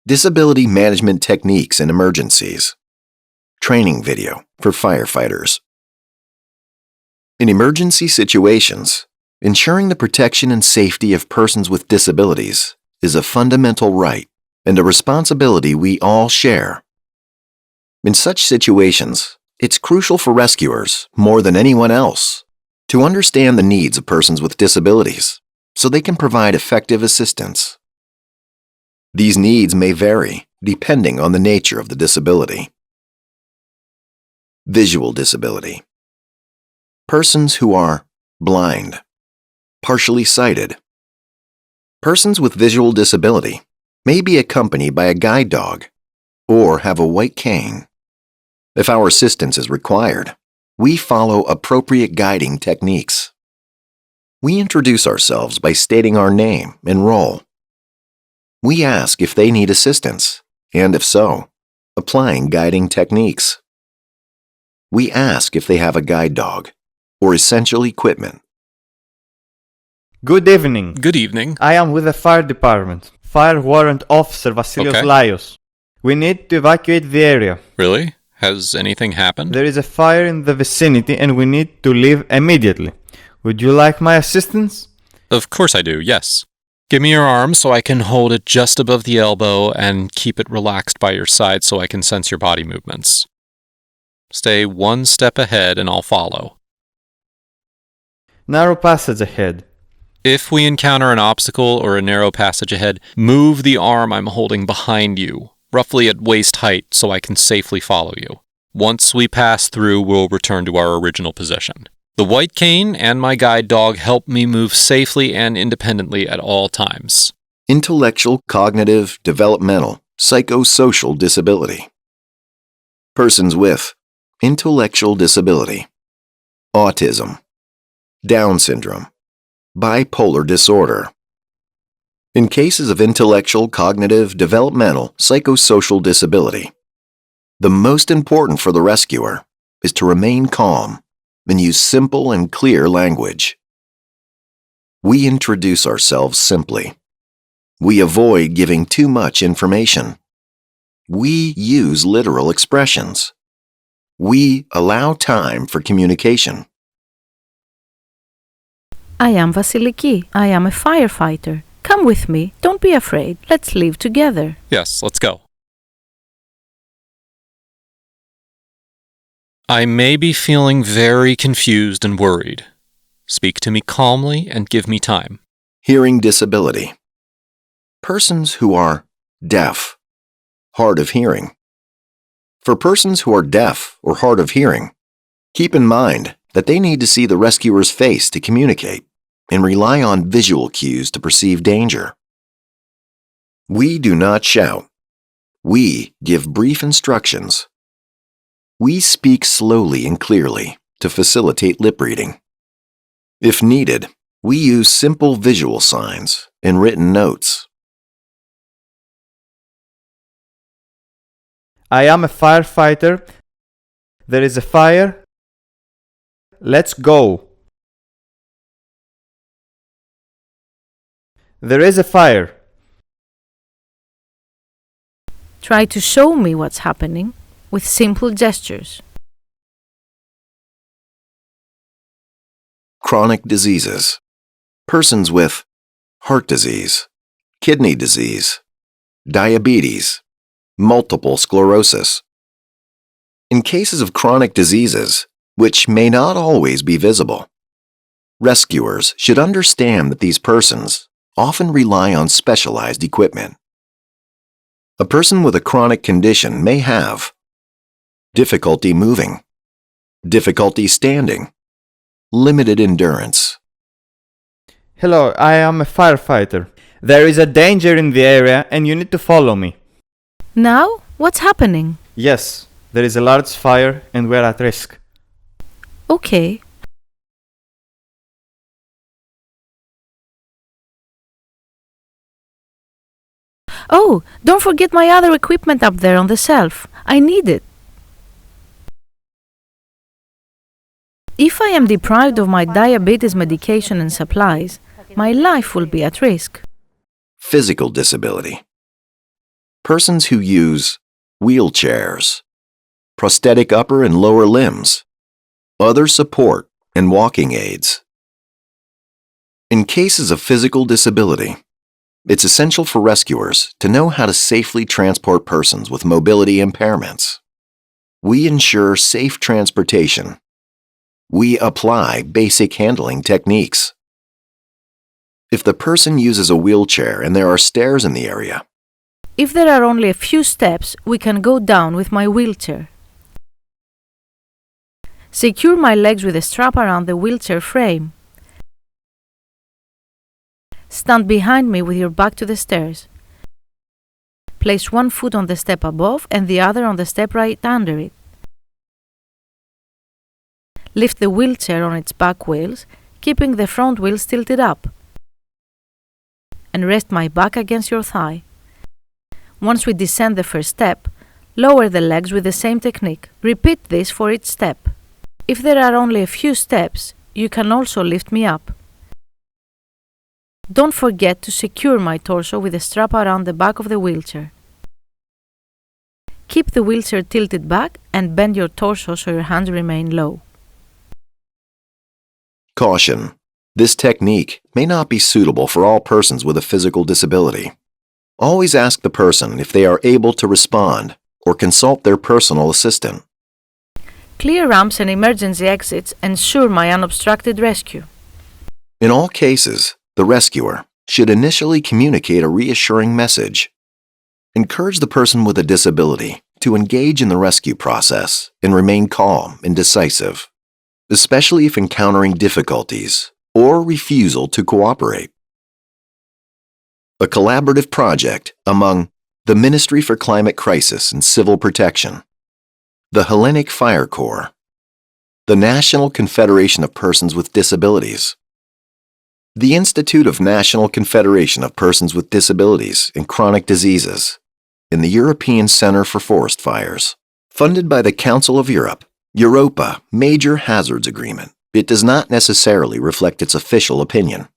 Disability management techniques in emergencies. Training video for firefighters. In emergency situations, ensuring the protection and safety of persons with disabilities is a fundamental right and a responsibility we all share. In such situations, it's crucial for rescuers, more than anyone else, to understand the needs of persons with disabilities so they can provide effective assistance. These needs may vary depending on the nature of the disability. Visual disability. Persons who are blind, partially sighted. Persons with visual disability may be accompanied by a guide dog or have a white cane. If our assistance is required, we follow appropriate guiding techniques. We introduce ourselves by stating our name and role. We ask if they need assistance, and if so, applying guiding techniques. We ask if they have a guide dog or essential equipment. Good evening. Good evening. I am with the fire department. Fire warrant officer Vasilios Okay. Laios. We need to evacuate the area. Really? Has anything happened? There is a fire in the vicinity and we need to leave immediately. Would you like my assistance? Of course I do, yes. Give me your arm so I can hold it just above the elbow and keep it relaxed by your side so I can sense your body movements. Stay one step ahead and I'll follow. Narrow passage ahead. If we encounter an obstacle or a narrow passage ahead, move the arm I'm holding behind you, roughly at waist height, so I can safely follow you. Once we pass through, we'll return to our original position. The white cane and my guide dog help me move safely and independently at all times. Intellectual, cognitive, developmental, psychosocial disability. Persons with intellectual disability, autism, Down syndrome, bipolar disorder. In cases of intellectual, cognitive, developmental, psychosocial disability, the most important for the rescuer is to remain calm and use simple and clear language. We introduce ourselves simply. We avoid giving too much information. We use literal expressions. We allow time for communication. I am Vasiliki. I am a firefighter. Come with me. Don't be afraid. Let's live together. Yes, let's go. I may be feeling very confused and worried. Speak to me calmly and give me time. Hearing disability. Persons who are deaf, hard of hearing. For persons who are deaf or hard of hearing, keep in mind that they need to see the rescuer's face to communicate and rely on visual cues to perceive danger. We do not shout. We give brief instructions. We speak slowly and clearly to facilitate lip reading. If needed, we use simple visual signs and written notes. I am a firefighter. There is a fire. Let's go. There is a fire. Try to show me what's happening with simple gestures. Chronic diseases. Persons with heart disease, kidney disease, diabetes, multiple sclerosis. In cases of chronic diseases, which may not always be visible, rescuers should understand that these persons often rely on specialized equipment. A person with a chronic condition may have difficulty moving, difficulty standing, limited endurance. Hello, I am a firefighter. There is a danger in the area and you need to follow me. Now, what's happening? Yes, there is a large fire and we're at risk. Okay. Oh, don't forget my other equipment up there on the shelf. I need it. If I am deprived of my diabetes medication and supplies, my life will be at risk. Physical disability. Persons who use wheelchairs, prosthetic upper and lower limbs, other support, and walking aids. In cases of physical disability, it's essential for rescuers to know how to safely transport persons with mobility impairments. We ensure safe transportation. We apply basic handling techniques. If the person uses a wheelchair and there are stairs in the area, If there are only a few steps, we can go down with my wheelchair. Secure my legs with a strap around the wheelchair frame. Stand behind me with your back to the stairs. Place one foot on the step above and the other on the step right under it. Lift the wheelchair on its back wheels, keeping the front wheels tilted up. And rest my back against your thigh. Once we descend the first step, lower the legs with the same technique. Repeat this for each step. If there are only a few steps, you can also lift me up. Don't forget to secure my torso with a strap around the back of the wheelchair. Keep the wheelchair tilted back and bend your torso so your hands remain low. caution. This technique may not be suitable for all persons with a physical disability. Always ask the person if they are able to respond or consult their personal assistant. Clear ramps and emergency exits ensure my unobstructed rescue. In all cases, the rescuer should initially communicate a reassuring message. Encourage the person with a disability to engage in the rescue process and remain calm and decisive, especially if encountering difficulties or refusal to cooperate. A collaborative project among the Ministry for Climate Crisis and Civil Protection, the Hellenic Fire Corps, the National Confederation of Persons with Disabilities, the Institute of National Confederation of Persons with Disabilities and Chronic Diseases, and the European Centre for Forest Fires. Funded by the Council of Europe, Europa Major Hazards Agreement. It does not necessarily reflect its official opinion.